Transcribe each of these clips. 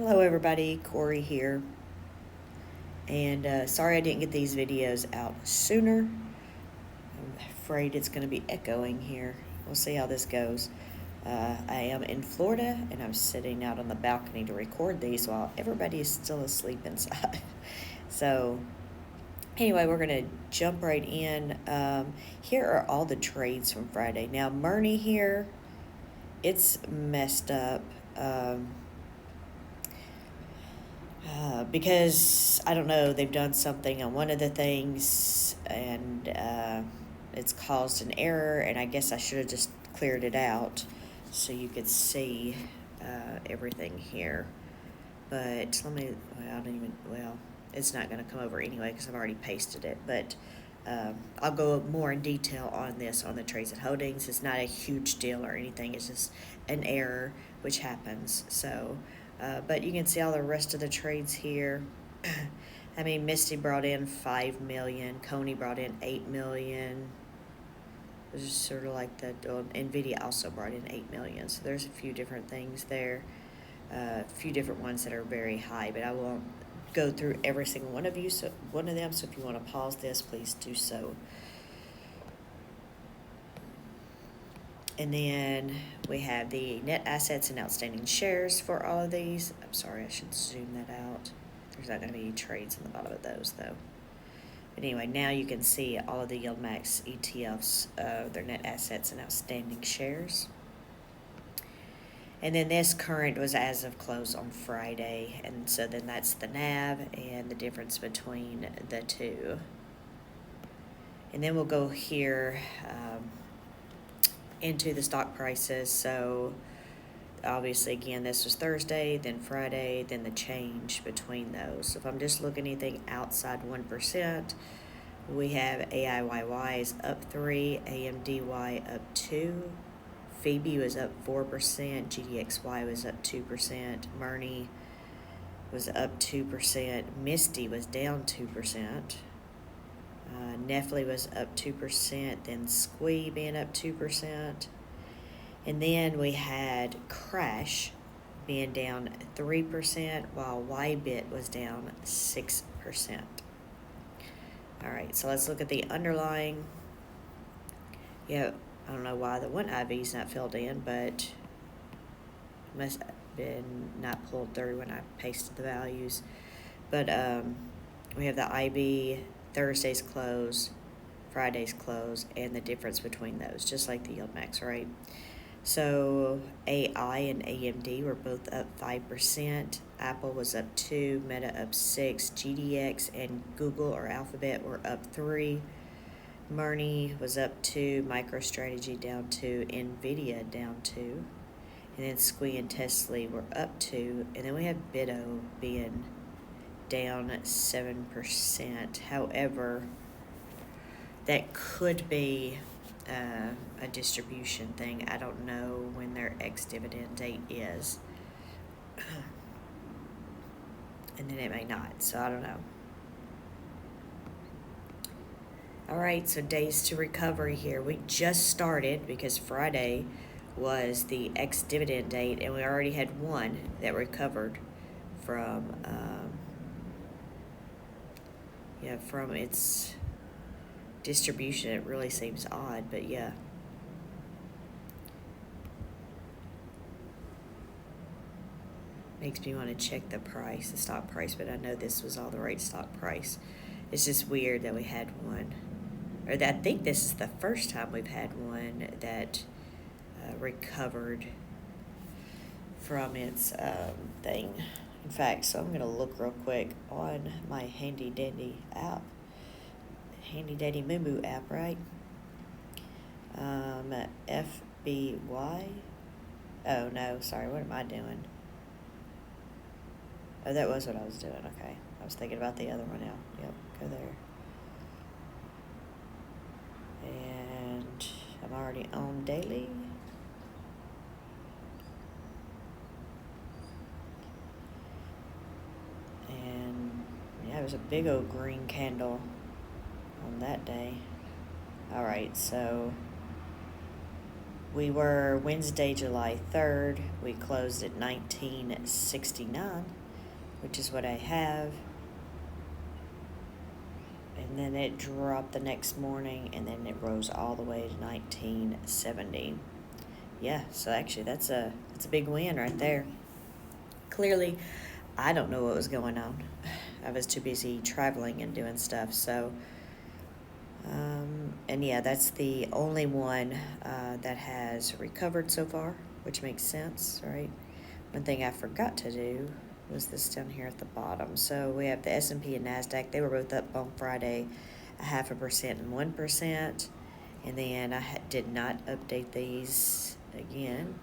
Hello everybody, Corey here, and sorry I didn't get these videos out sooner. I'm afraid it's going to be echoing here. We'll see how this goes. I am in Florida and I'm sitting out on the balcony to record these while everybody is still asleep inside. So anyway, we're going to jump right in. Here are all the trades from Friday. Now Murney here, it's messed up. Because I don't know, they've done something on one of the things and it's caused an error, and I guess I should have just cleared it out so you could see everything here. But let me, it's not going to come over anyway because I've already pasted it, but I'll go more in detail on this on the trades and holdings. It's not a huge deal or anything, it's just an error which happens. So but you can see all the rest of the trades here. I mean, Misty brought in 5 million, Coney brought in 8 million. It was sort of like the Nvidia also brought in 8 million. So there's a few different things there, a few different ones that are very high, but I won't go through every single one of them. So if you want to pause this, please do so. And then we have the net assets and outstanding shares for all of these. I'm sorry, I should zoom that out. There's not going to be any trades on the bottom of those, though. But anyway, now you can see all of the YieldMax ETFs, their net assets and outstanding shares. And then this current was as of close on Friday. And so then that's the NAV and the difference between the two. And then we'll go here into the stock prices. So obviously, again, this was Thursday, then Friday, then the change between those. So if I'm just looking at anything outside 1%, we have AIYY is up 3, AMDY up 2, Phoebe was up 4%, GDXY was up 2%, Murney was up 2%, Misty was down 2%. Nefli was up 2%, then Squee being up 2%. And then we had Crash being down 3%, while YBit was down 6%. All right, so let's look at the underlying. Yeah, I don't know why the one IV is not filled in, but it must have been not pulled through when I pasted the values. But we have the IB, Thursday's close, Friday's close, and the difference between those, just like the YieldMax, right? So AI and AMD were both up 5%. Apple was up 2, Meta up 6, GDX and Google or Alphabet were up 3. Murney was up 2, MicroStrategy down 2, Nvidia down 2, and then Squee and Tesla were up 2, and then we have Bitto being down 7%. However, that could be a distribution thing. I don't know when their ex-dividend date is. And then it may not, so I don't know. All right, so days to recovery here. We just started because Friday was the ex-dividend date, and we already had one that recovered from from its distribution. It really seems odd, but yeah. Makes me want to check the price, the stock price, but I know this was all the right stock price. It's just weird that we had one, or that I think this is the first time we've had one that recovered from its thing. In fact, so I'm going to look real quick on my handy dandy app. Handy dandy moo moo app, right? FBY. Oh no, sorry, what am I doing? Oh, that was what I was doing. Okay, I was thinking about the other one now. Yep, go there. And I'm already on daily. And yeah, it was a big old green candle on that day. All right, so We were Wednesday, July 3rd. We closed at 1969, which is what I have. And then it dropped the next morning, and then it rose all the way to 1970. Yeah, so actually that's a big win right there. Clearly, I don't know what was going on. I was too busy traveling and doing stuff, so and yeah, that's the only one that has recovered so far, which makes sense, right? One thing I forgot to do was this down here at the bottom. So we have the S&P and NASDAQ. They were both up on Friday, 0.5% and 1%. And then I did not update these again.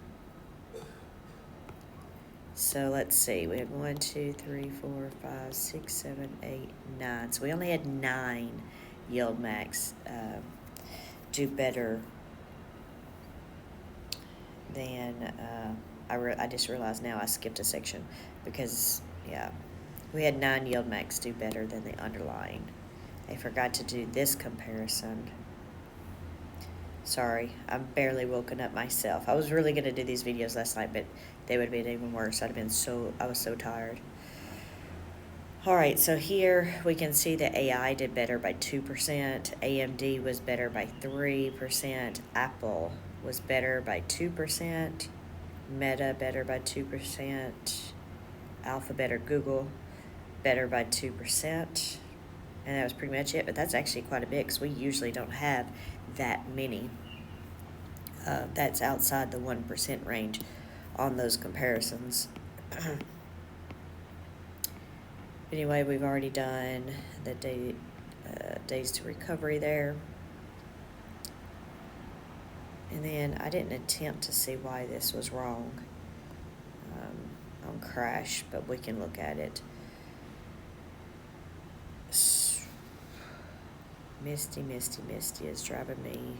So let's see. We had 1, 2, 3, 4, 5, 6, 7, 8, 9. So we only had 9 YieldMax do better than I just realized now I skipped a section because, yeah, we had 9 YieldMax do better than the underlying. I forgot to do this comparison. Sorry, I'm barely woken up myself. I was really going to do these videos last night, but they would have been even worse. I was so tired. All right, so here we can see that AI did better by 2%. AMD was better by 3%. Apple was better by 2%. Meta better by 2%. Alphabet or Google better by 2%. And that was pretty much it, but that's actually quite a bit because we usually don't have that many. That's outside the 1% range on those comparisons. Anyway, we've already done the days to recovery there. And then I didn't attempt to see why this was wrong on crash, but we can look at it. Misty is driving me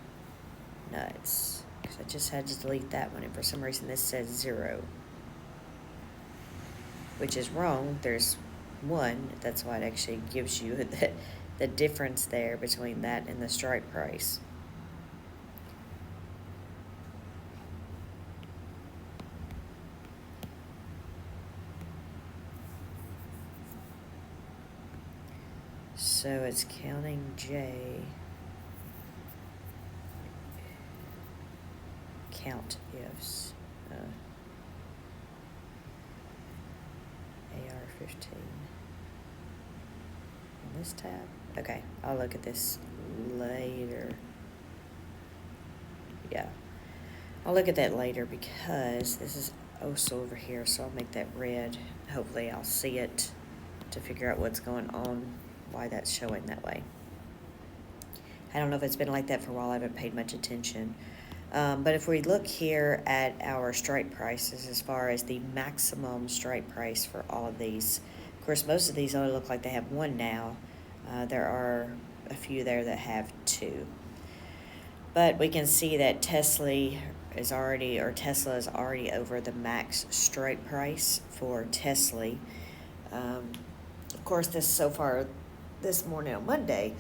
nuts. Because I just had to delete that one, and for some reason this says 0. Which is wrong. There's 1. That's why it actually gives you the difference there between that and the strike price. So it's counting J. Count ifs. AR15. In this tab? Okay, I'll look at this later. Yeah, I'll look at that later because this is also over here, so I'll make that red. Hopefully I'll see it to figure out what's going on, why that's showing that way. I don't know if it's been like that for a while. I haven't paid much attention. But if we look here at our strike prices as far as the maximum strike price for all of these, of course, most of these only look like they have 1 now. There are a few there that have 2. But we can see that Tesla is already over the max strike price for Tesla. Of course, so far this morning on Monday,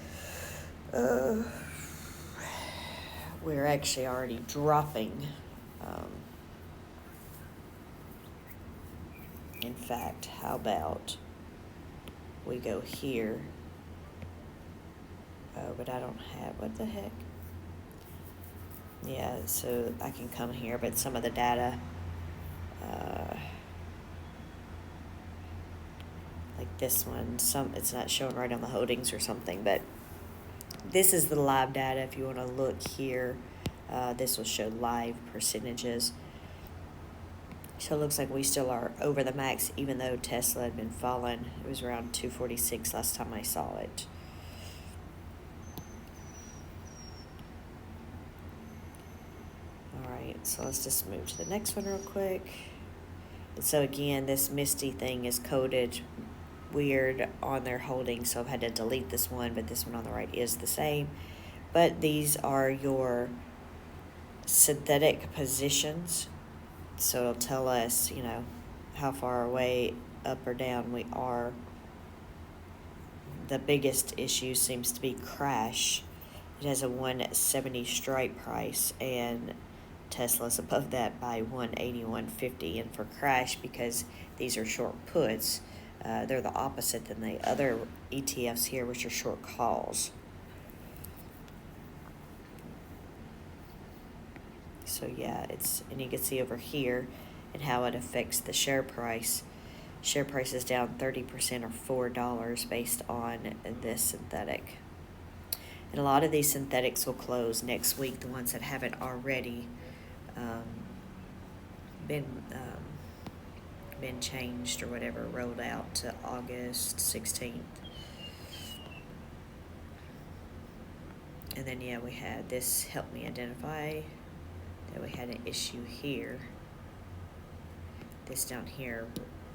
we're actually already dropping. In fact, how about we go here? Oh, but I don't have, what the heck? Yeah, so I can come here, but some of the data, like this one, it's not showing right on the holdings or something, but this is the live data. If you want to look here, this will show live percentages. So it looks like we still are over the max, even though Tesla had been falling. It was around 246 last time I saw it. All right, so let's just move to the next one real quick. And so again, this Misty thing is coded weird on their holdings, so I've had to delete this one, but this one on the right is the same. But these are your synthetic positions, so it'll tell us, how far away up or down we are. The biggest issue seems to be crash. It has a 170 strike price, and Tesla's above that by 181.50, and for crash, because these are short puts, they're the opposite than the other ETFs here, which are short calls. So yeah, and you can see over here and how it affects the share price. Share price is down 30% or $4 based on this synthetic. And a lot of these synthetics will close next week, the ones that haven't already been changed or whatever, rolled out to August 16th. And then yeah, we had this helped me identify that we had an issue here. This down here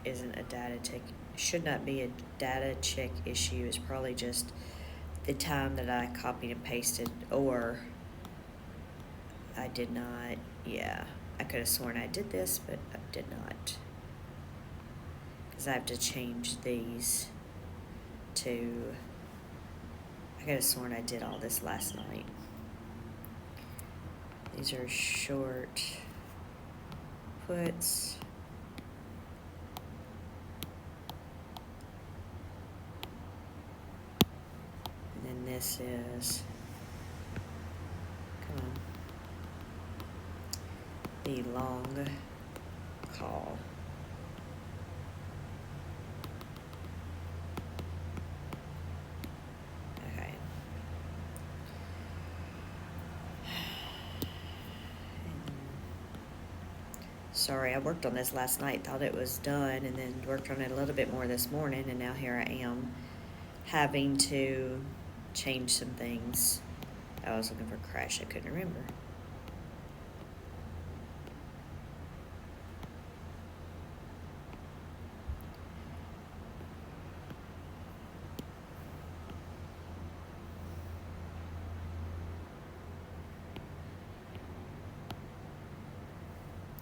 isn't a data check, should not be a data check issue. It's probably just the time that I copied and pasted, or I did not. Yeah, I could have sworn I did this, but I did not, because I have to change these to, I could have sworn I did all this last night. These are short puts. And then this is, come on, the long call. Okay. Sorry, I worked on this last night, thought it was done, and then worked on it a little bit more this morning, and now here I am having to change some things. I was looking for crash, I couldn't remember.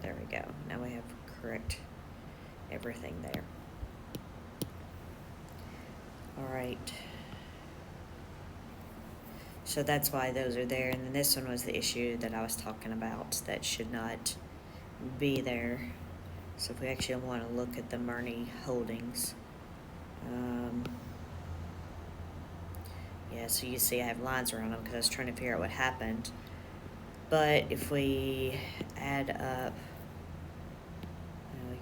There we go. Now we have correct everything there. All right. So that's why those are there. And then this one was the issue that I was talking about that should not be there. So if we actually want to look at the Murney holdings, yeah, so you see I have lines around them because I was trying to figure out what happened. But if we add up,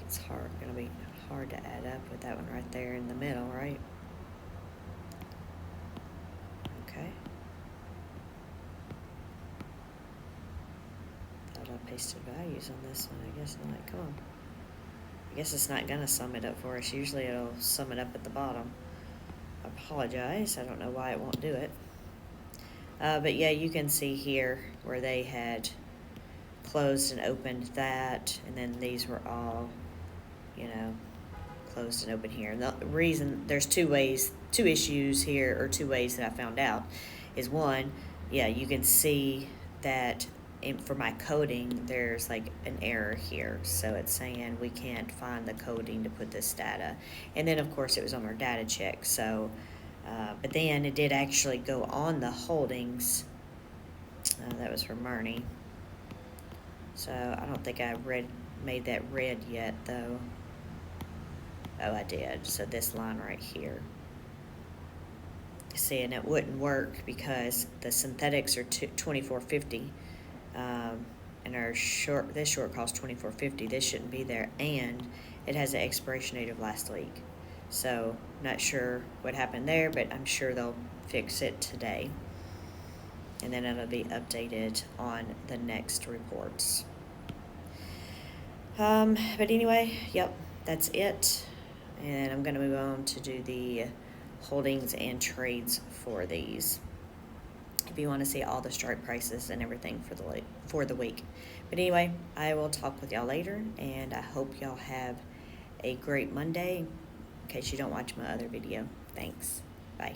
it's going to be hard to add up with that one right there in the middle, right? Okay. Thought I pasted values on this one. I guess not. Come on. I guess it's not going to sum it up for us. Usually it'll sum it up at the bottom. I apologize. I don't know why it won't do it. But yeah, you can see here where they had closed and opened that, and then these were all, closed and open here. And the reason, there's two issues here, or two ways that I found out, is one, yeah, you can see that for my coding, there's like an error here. So it's saying we can't find the coding to put this data. And then, of course, it was on our data check. So, but then it did actually go on the holdings. That was for Murney. So I don't think I made that red yet, though. Oh, I did. So this line right here. See, and it wouldn't work because the synthetics are $24.50, and our this short costs $24.50. This shouldn't be there, and it has an expiration date of last week. So not sure what happened there, but I'm sure they'll fix it today, and then it'll be updated on the next reports. But anyway, yep, that's it. And I'm going to move on to do the holdings and trades for these, if you want to see all the strike prices and everything for the week. But anyway, I will talk with y'all later, and I hope y'all have a great Monday, in case you don't watch my other video. Thanks. Bye.